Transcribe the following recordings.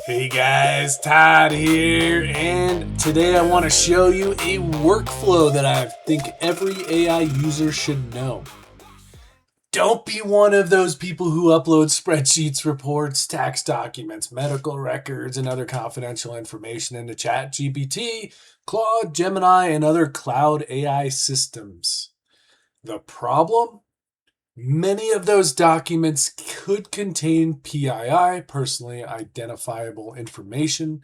Hey guys, Todd here, and today I want to show you a workflow that I think every AI user should know. Don't be one of those people who upload spreadsheets, reports, tax documents, medical records, and other confidential information into ChatGPT, Claude, Gemini, and other cloud AI systems. The problem? Many of those documents could contain PII, personally identifiable information,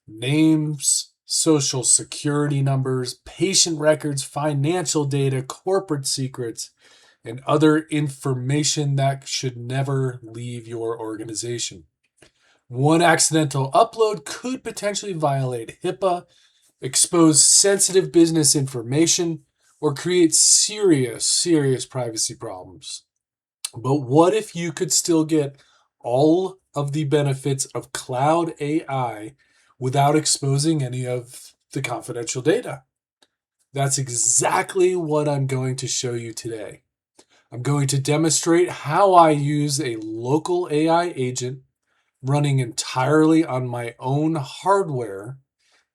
names, social security numbers, patient records, financial data, corporate secrets, and other information that should never leave your organization. One accidental upload could potentially violate HIPAA, expose sensitive business information, or create serious privacy problems. But what if you could still get all of the benefits of cloud AI without exposing any of the confidential data? That's exactly what I'm going to show you today. I'm going to demonstrate how I use a local AI agent running entirely on my own hardware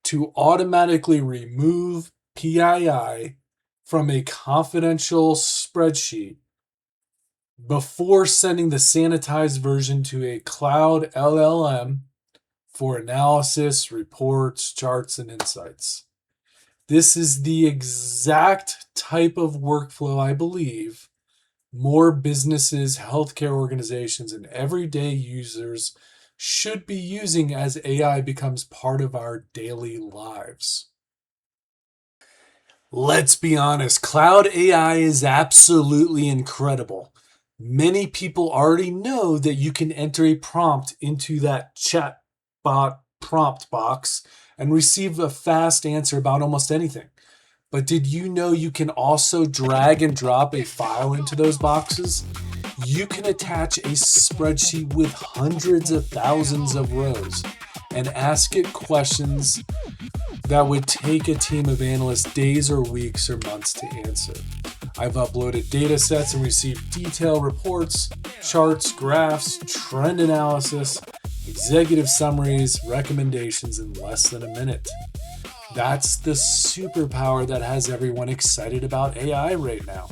to automatically remove PII from a confidential spreadsheet before sending the sanitized version to a cloud LLM for analysis, reports, charts, and insights. This is the exact type of workflow I believe more businesses, healthcare organizations, and everyday users should be using as AI becomes part of our daily lives. Let's be honest, cloud AI is absolutely incredible. Many people already know that you can enter a prompt into that chatbot prompt box and receive a fast answer about almost anything. But did you know you can also drag and drop a file into those boxes? You can attach a spreadsheet with hundreds of thousands of rows and ask it questions that would take a team of analysts days or weeks or months to answer. I've uploaded data sets and received detailed reports, charts, graphs, trend analysis, executive summaries, recommendations in less than a minute. That's the superpower that has everyone excited about AI right now.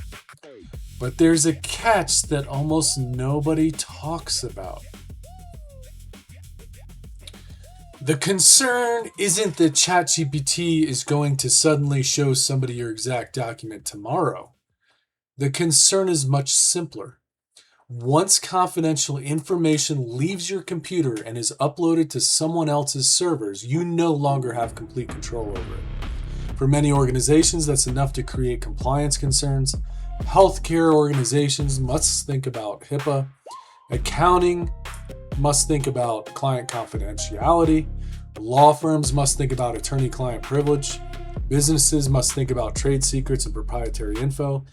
But there's a catch that almost nobody talks about. The concern isn't that ChatGPT is going to suddenly show somebody your exact document tomorrow. The concern is much simpler. Once confidential information leaves your computer and is uploaded to someone else's servers, you no longer have complete control over it. For many organizations, that's enough to create compliance concerns. Healthcare organizations must think about HIPAA. Accounting must think about client confidentiality. Law firms must think about attorney-client privilege. Businesses must think about trade secrets and proprietary info.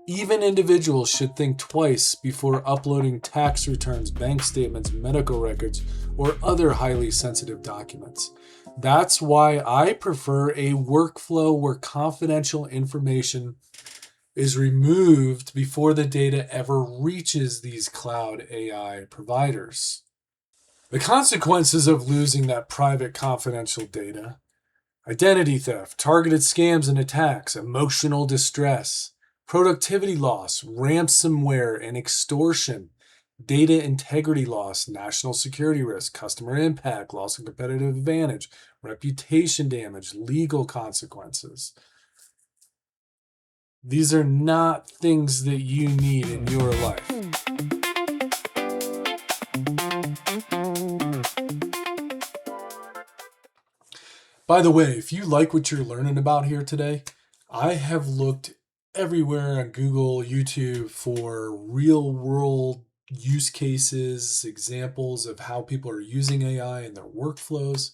Even individuals should think twice before uploading tax returns, bank statements, medical records, or other highly sensitive documents. That's why I prefer a workflow where confidential information is removed before the data ever reaches these cloud AI providers. The consequences of losing that private confidential data: identity theft, targeted scams and attacks, emotional distress, productivity loss, ransomware and extortion, data integrity loss, national security risk, customer impact, loss of competitive advantage, reputation damage, legal consequences. These are not things that you need in your life. By the way, if you like what you're learning about here today, I have looked everywhere on Google, YouTube for real world use cases, examples of how people are using AI in their workflows.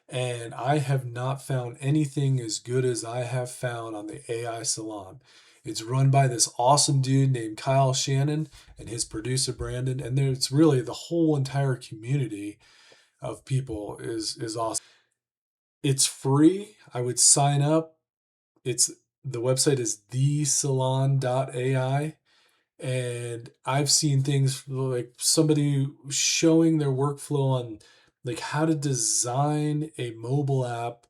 And I have not found anything as good as I have found on the AI Salon. It's run by this awesome dude named Kyle Shannon and his producer Brandon, and it's really the whole entire community of people is awesome. It's free. I would sign up. The website is thesalon.ai, And I've seen things like somebody showing their workflow on like how to design a mobile app,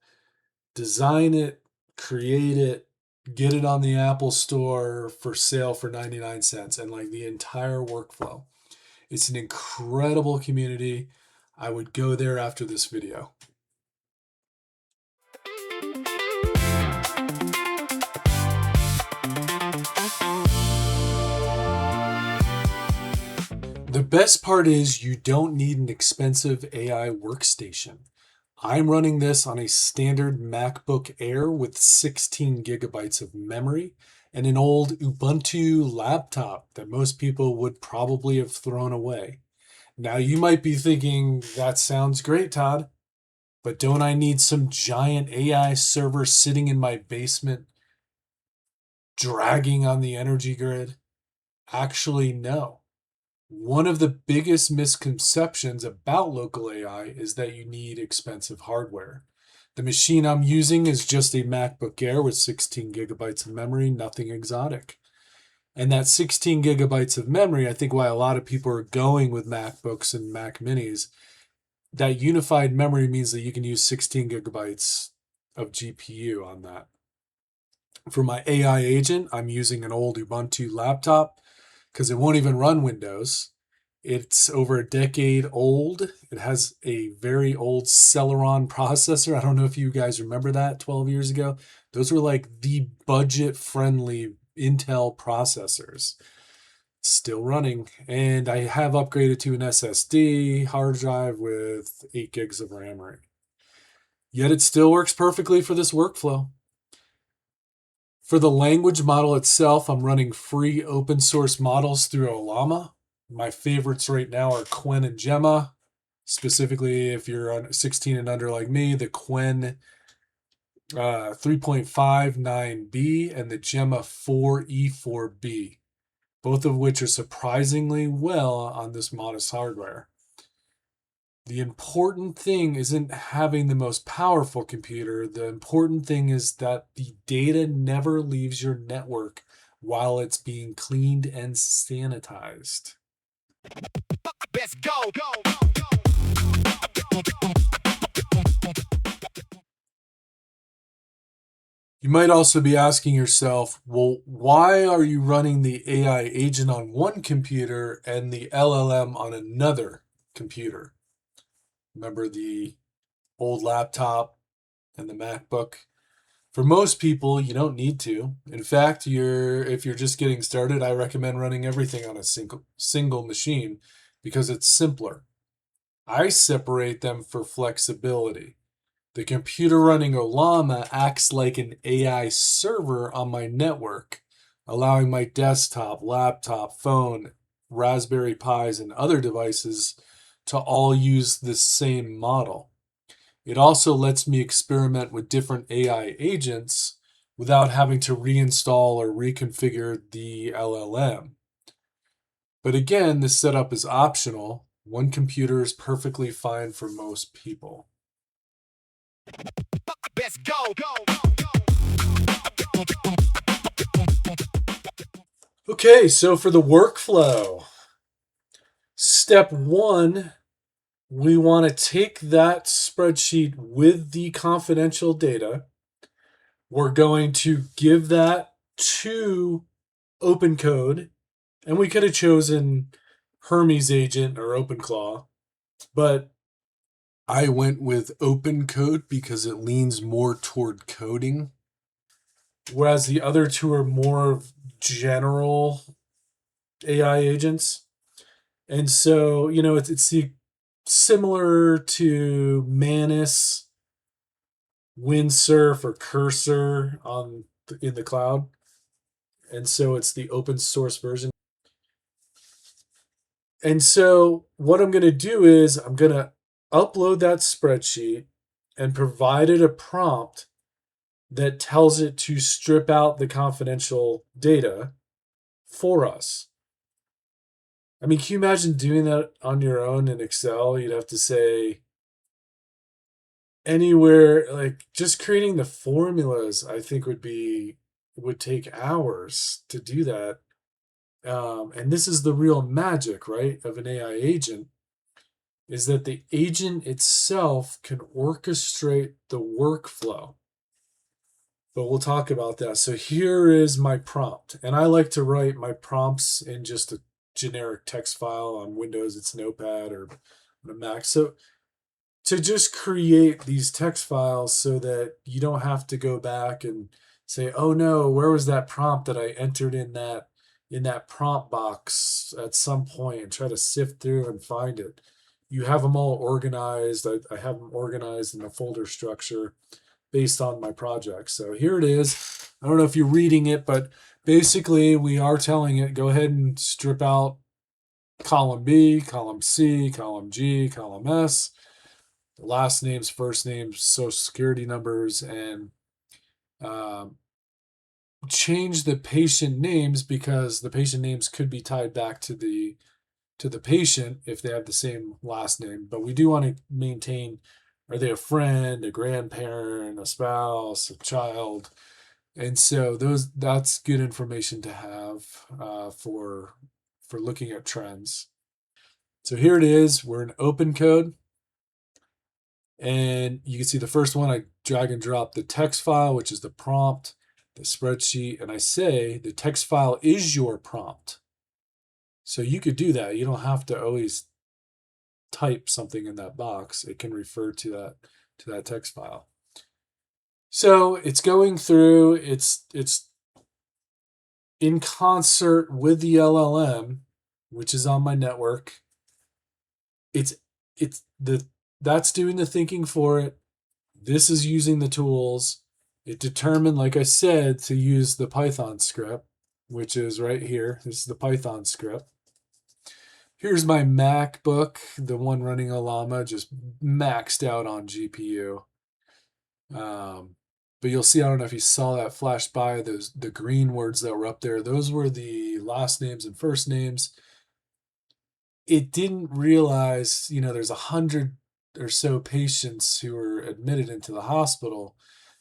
design it, create it, get it on the Apple Store for sale for 99 cents, and like the entire workflow. It's an incredible community. I would go there after this video. The best part is you don't need an expensive AI workstation. I'm running this on a standard MacBook Air with 16 gigabytes of memory and an old Ubuntu laptop that most people would probably have thrown away. Now you might be thinking, that sounds great, Todd, but don't I need some giant AI server sitting in my basement dragging on the energy grid? Actually, no. One of the biggest misconceptions about local AI is that you need expensive hardware. The machine I'm using is just a MacBook Air with 16 gigabytes of memory, nothing exotic. And that 16 gigabytes of memory, I think why a lot of people are going with MacBooks and Mac Minis, that unified memory means that you can use 16 gigabytes of GPU on that. For my AI agent, I'm using an old Ubuntu laptop because it won't even run Windows. It's over a decade old. It has a very old Celeron processor. I don't know if you guys remember that 12 years ago. Those were like the budget-friendly Intel processors. Still running. And I have upgraded to an SSD hard drive with 8 gigs of RAM. Yet it still works perfectly for this workflow. For the language model itself, I'm running free open source models through Ollama. My favorites right now are Qwen and Gemma. Specifically, if you're 16 and under like me, the Qwen 3.59B and the Gemma 4E4B, both of which are surprisingly well on this modest hardware. The important thing isn't having the most powerful computer. The important thing is that the data never leaves your network while it's being cleaned and sanitized. Let's go. You might also be asking yourself, well, why are you running the AI agent on one computer and the LLM on another computer? Remember the old laptop and the MacBook? For most people, you don't need to. In fact, if you're just getting started, I recommend running everything on a single machine because it's simpler. I separate them for flexibility. The computer running Ollama acts like an AI server on my network, allowing my desktop, laptop, phone, Raspberry Pis, and other devices to all use the same model. It also lets me experiment with different AI agents without having to reinstall or reconfigure the LLM. But again, this setup is optional. One computer is perfectly fine for most people. Let's go. Okay, so for the workflow, step one, we want to take that spreadsheet with the confidential data. We're going to give that to OpenCode, and we could have chosen Hermes agent or OpenClaw, but I went with OpenCode because it leans more toward coding, whereas the other two are more general AI agents. And so, it's similar to Manus, Windsurf, or Cursor in the cloud. And so it's the open source version. And so what I'm going to do is I'm going to upload that spreadsheet and provide it a prompt that tells it to strip out the confidential data for us. I mean, can you imagine doing that on your own in Excel? You'd have to say anywhere, like just creating the formulas, I think would take hours to do that. and this is the real magic, right, of an AI agent, is that the agent itself can orchestrate the workflow. But we'll talk about that. So here is my prompt. And I like to write my prompts in just a generic text file. On Windows, it's Notepad, or on a Mac. So to just create these text files so that you don't have to go back and say, oh no, where was that prompt that I entered in that prompt box at some point, and try to sift through and find it. You have them all organized. I have them organized in a folder structure based on my project. So here it is. I don't know if you're reading it, but basically we are telling it, go ahead and strip out column B, column C, column G, column S, last names, first names, social security numbers, and change the patient names, because the patient names could be tied back to the patient if they have the same last name. But we do want to maintain, are they a friend, a grandparent, a spouse, a child? And so that's good information to have for looking at trends. So here it is. We're in OpenCode. And you can see the first one, I drag and drop the text file, which is the prompt, the spreadsheet, and I say the text file is your prompt. So you could do that. You don't have to always type something in that box. It can refer to that text file. So it's going through, it's in concert with the LLM, which is on my network. That's doing the thinking for it. This is using the tools. It determined, like I said, to use the Python script, which is right here. This is the Python script. Here's my MacBook, the one running Llama, just maxed out on GPU. But you'll see, I don't know if you saw that flash by, the green words that were up there. Those were the last names and first names. It didn't realize, there's 100 or so patients who were admitted into the hospital,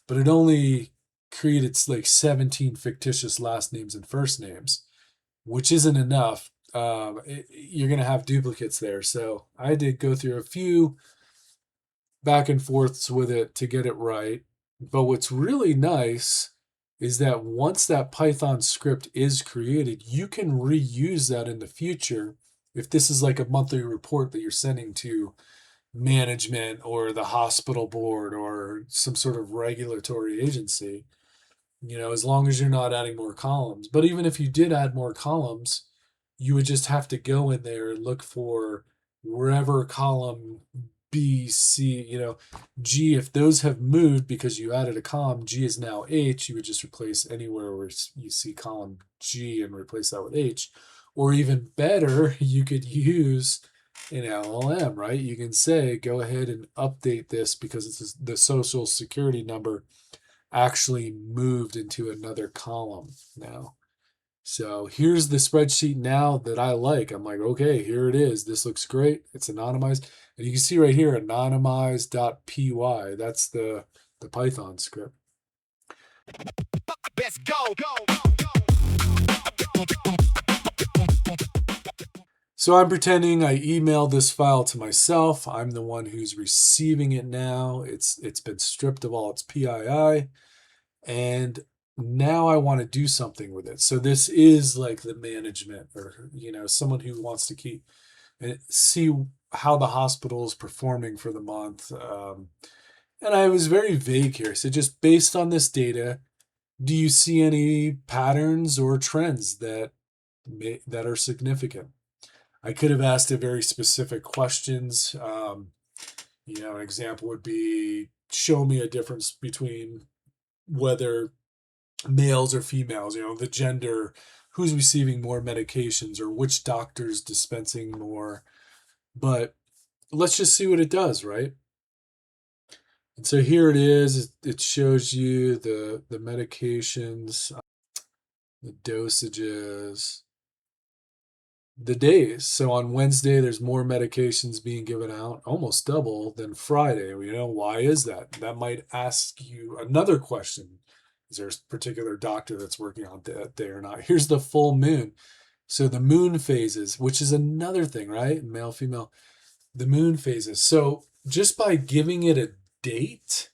but it only created like 17 fictitious last names and first names, which isn't enough. You're going to have duplicates there. So I did go through a few back and forths with it to get it right. But what's really nice is that once that Python script is created, you can reuse that in the future. If this is like a monthly report that you're sending to management or the hospital board or some sort of regulatory agency, as long as you're not adding more columns. But even if you did add more columns, you would just have to go in there and look for wherever column B, C, G, if those have moved because you added a column, G is now H, you would just replace anywhere where you see column G and replace that with H. Or even better, you could use an LLM, right? You can say, go ahead and update this because it's the social security number actually moved into another column now. So here's the spreadsheet now that I like. I'm like, okay, here it is. This looks great. It's anonymized. And you can see right here, anonymized.py. That's the Python script. Let's go. So I'm pretending I emailed this file to myself. I'm the one who's receiving it now. It's been stripped of all its PII. And now I want to do something with it. So this is like the management, or someone who wants to keep and see how the hospital is performing for the month. And I was very vague here. So just based on this data, do you see any patterns or trends that are significant? I could have asked it very specific questions. An example would be, show me a difference between whether males or females, the gender, who's receiving more medications, or which doctor's dispensing more. But let's just see what it does, right? And so here it is. It shows you the medications, the dosages, the days. So on Wednesday, there's more medications being given out, almost double than Friday. Why is that? That might ask you another question. Is there a particular doctor that's working on that day or not? Here's the full moon. So the moon phases, which is another thing, right? Male, female, the moon phases. So just by giving it a date,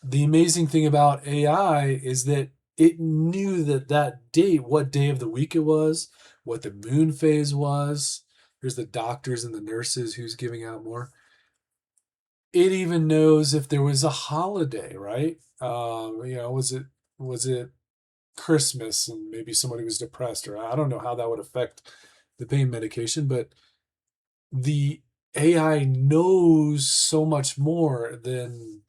the amazing thing about AI is that it knew that that date, what day of the week it was, what the moon phase was. Here's the doctors and the nurses who's giving out more. It even knows if there was a holiday, right? Was it Christmas and maybe somebody was depressed, or I don't know how that would affect the pain medication, but the AI knows so much more than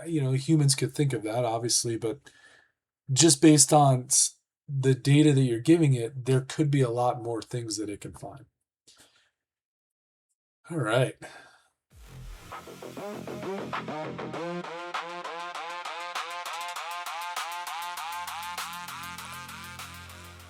humans could think of that, obviously, but just based on the data that you're giving it, there could be a lot more things that it can find. All right.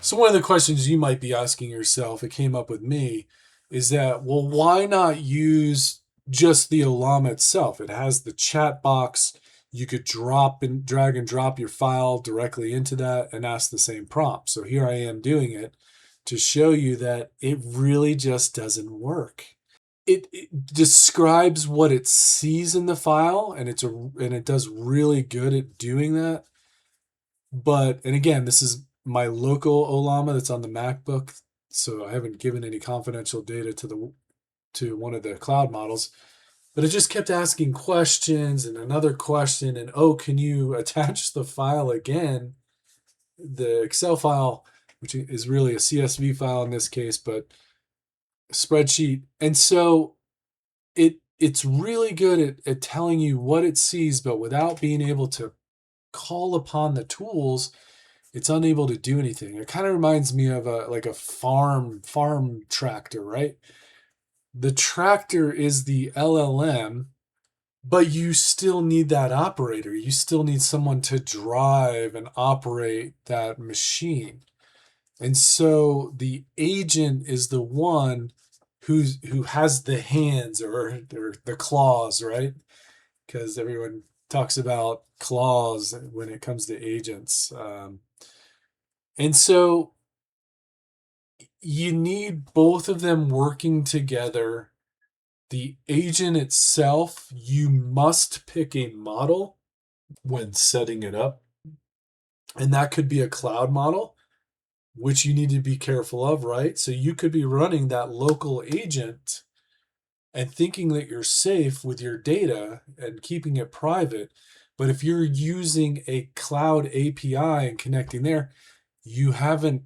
So one of the questions you might be asking yourself, it came up with me, is that, well, why not use just the Ollama itself? It has the chat box. You could drag and drop your file directly into that and ask the same prompt. So here I am doing it to show you that it really just doesn't work. It describes what it sees in the file, and it does really good at doing that. And again, this is my local Ollama that's on the MacBook, so I haven't given any confidential data to one of the cloud models. But it just kept asking questions and another question, and oh, can you attach the file again? The Excel file, which is really a CSV file in this case, but a spreadsheet. And so it's really good at telling you what it sees, but without being able to call upon the tools, it's unable to do anything. It kind of reminds me of a farm tractor, right? The tractor is the LLM, but you still need that operator. You still need someone to drive and operate that machine. And so the agent is the one who has the hands or the claws, right? Because everyone talks about claws when it comes to agents. And so you need both of them working together. The agent itself, you must pick a model when setting it up. And that could be a cloud model, which you need to be careful of, right? So you could be running that local agent and thinking that you're safe with your data and keeping it private. But if you're using a cloud API and connecting there, you haven't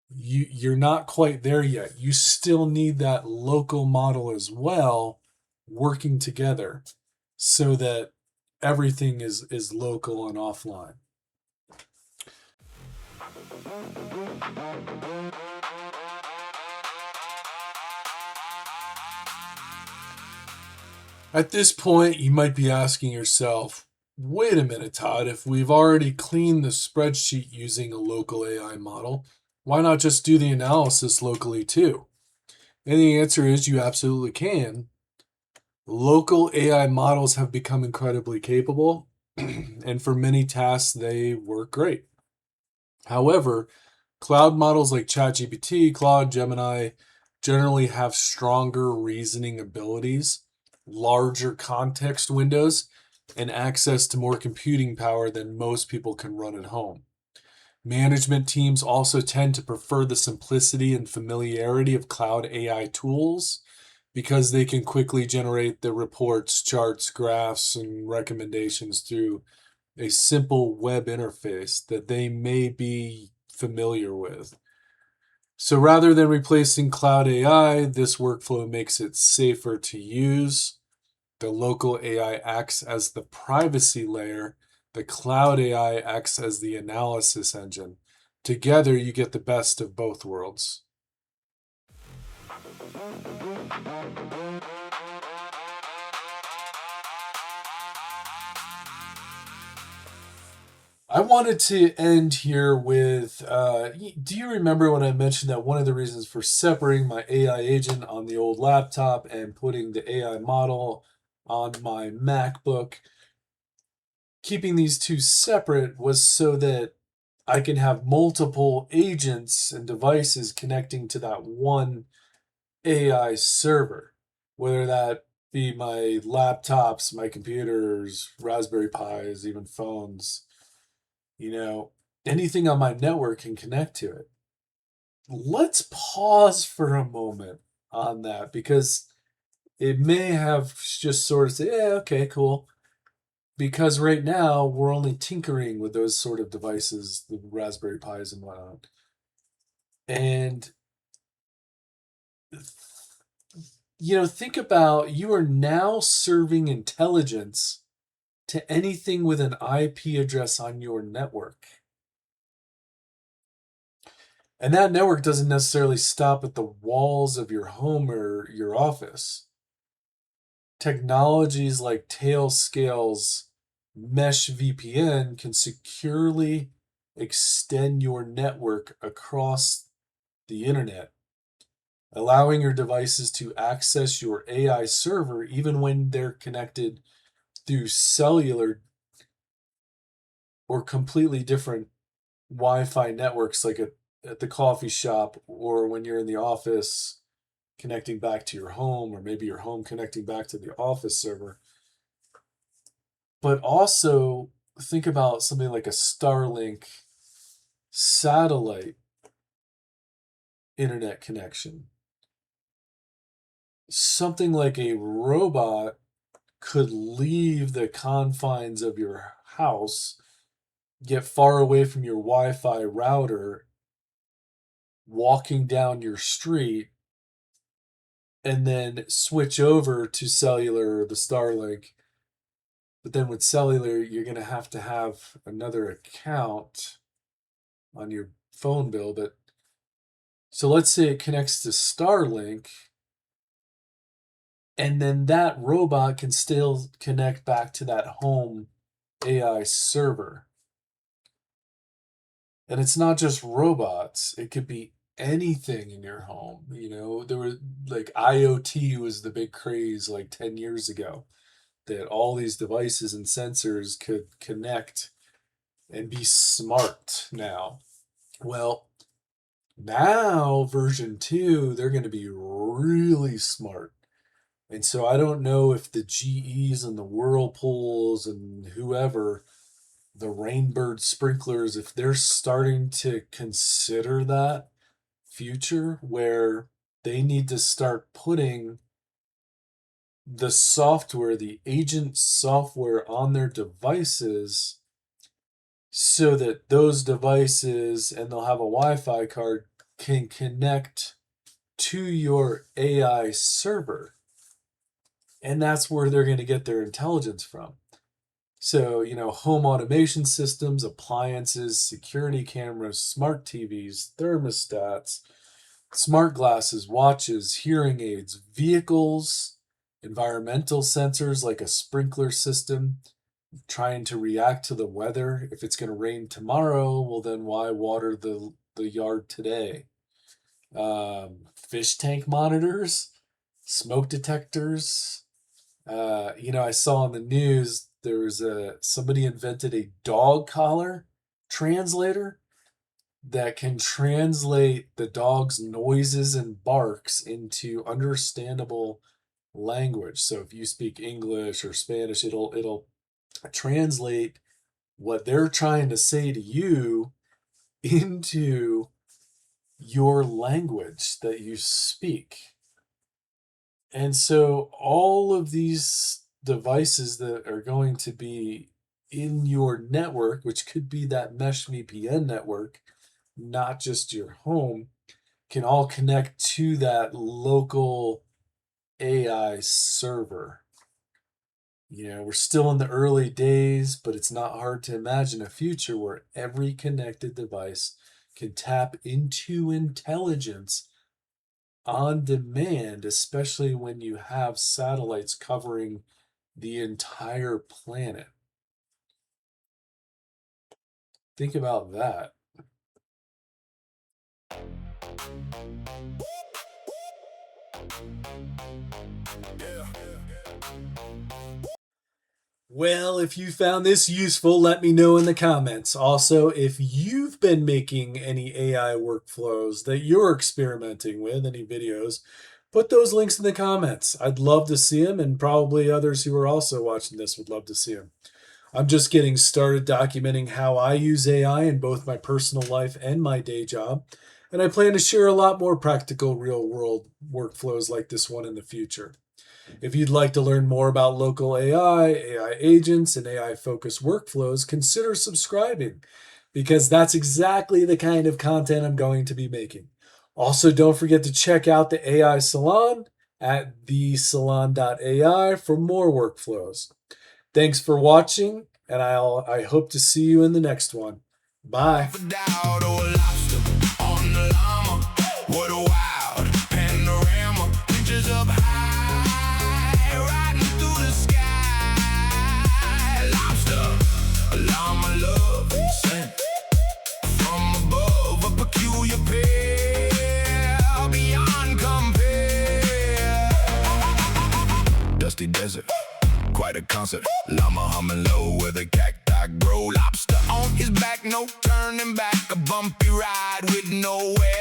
you're not quite there yet. You still need that local model as well working together so that everything is local and offline. At this point, you might be asking yourself, wait a minute, Todd, if we've already cleaned the spreadsheet using a local AI model, why not just do the analysis locally too? And the answer is you absolutely can. Local AI models have become incredibly capable, and for many tasks, they work great. However, cloud models like ChatGPT, Claude, Gemini generally have stronger reasoning abilities, larger context windows, and access to more computing power than most people can run at home. Management teams also tend to prefer the simplicity and familiarity of cloud AI tools because they can quickly generate the reports, charts, graphs, and recommendations through a simple web interface that they may be familiar with. So rather than replacing cloud AI, this workflow makes it safer to use. The local AI acts as the privacy layer. The cloud AI acts as the analysis engine. Together, you get the best of both worlds. I wanted to end here with do you remember when I mentioned that one of the reasons for separating my AI agent on the old laptop and putting the AI model on my MacBook, keeping these two separate was so that I can have multiple agents and devices connecting to that one AI server, whether that be my laptops, my computers, Raspberry Pis, even phones, you know, anything on my network can connect to it. Let's pause for a moment on that because it may have just sort of said, yeah, okay, cool. Because right now we're only tinkering with those sort of devices, the Raspberry Pis and whatnot. And think about you are now serving intelligence to anything with an IP address on your network. And that network doesn't necessarily stop at the walls of your home or your office. Technologies like Tailscale's Mesh VPN can securely extend your network across the internet, allowing your devices to access your AI server even when they're connected through cellular or completely different Wi-Fi networks, like at the coffee shop or when you're in the office connecting back to your home, or maybe your home connecting back to the office server. But also think about something like a Starlink satellite internet connection. Something like a robot could leave the confines of your house, get far away from your Wi-Fi router, walking down your street, and then switch over to cellular or the Starlink. But then with cellular, you're going to have another account on your phone bill. But so let's say it connects to Starlink, and then that robot can still connect back to that home AI server. And it's not just robots, it could be anything in your home. There were like IoT was the big craze like 10 years ago, that all these devices and sensors could connect and be smart now. Well, now version 2, they're going to be really smart. And so I don't know if the GEs and the Whirlpools and whoever, the Rainbird sprinklers, if they're starting to consider that future where they need to start putting the software, the agent software on their devices so that those devices, and they'll have a Wi-Fi card, can connect to your AI server. And that's where they're going to get their intelligence from. So, home automation systems, appliances, security cameras, smart TVs, thermostats, smart glasses, watches, hearing aids, vehicles, environmental sensors like a sprinkler system, trying to react to the weather. If it's going to rain tomorrow, well, then why water the yard today? Fish tank monitors, smoke detectors. I saw on the news there was somebody invented a dog collar translator that can translate the dog's noises and barks into understandable language. So if you speak English or Spanish, it'll translate what they're trying to say to you into your language that you speak. And so all of these devices that are going to be in your network, which could be that Mesh VPN network, not just your home, can all connect to that local AI server. We're still in the early days, but it's not hard to imagine a future where every connected device can tap into intelligence on demand, especially when you have satellites covering the entire planet. Think about that. Well, if you found this useful, let me know in the comments. Also, if you've been making any AI workflows that you're experimenting with, any videos, put those links in the comments. I'd love to see them, and probably others who are also watching this would love to see them. I'm just getting started documenting how I use AI in both my personal life and my day job, and I plan to share a lot more practical real-world workflows like this one in the future. If you'd like to learn more about local AI agents, and AI-focused workflows, consider subscribing, because that's exactly the kind of content I'm going to be making. Also, don't forget to check out the AI Salon at thesalon.ai for more workflows. Thanks for watching, and I hope to see you in the next one. Bye. Shoutout, Lobster on the Llama. What a wild panorama. Pictures up high, riding through the sky. Lobster, Llama love sent from above. A peculiar pair, beyond compare. Dusty desert, quite a concert. Llama humming low where the cacti grow. Lobster on his back, no turning back. A bumpy ride with nowhere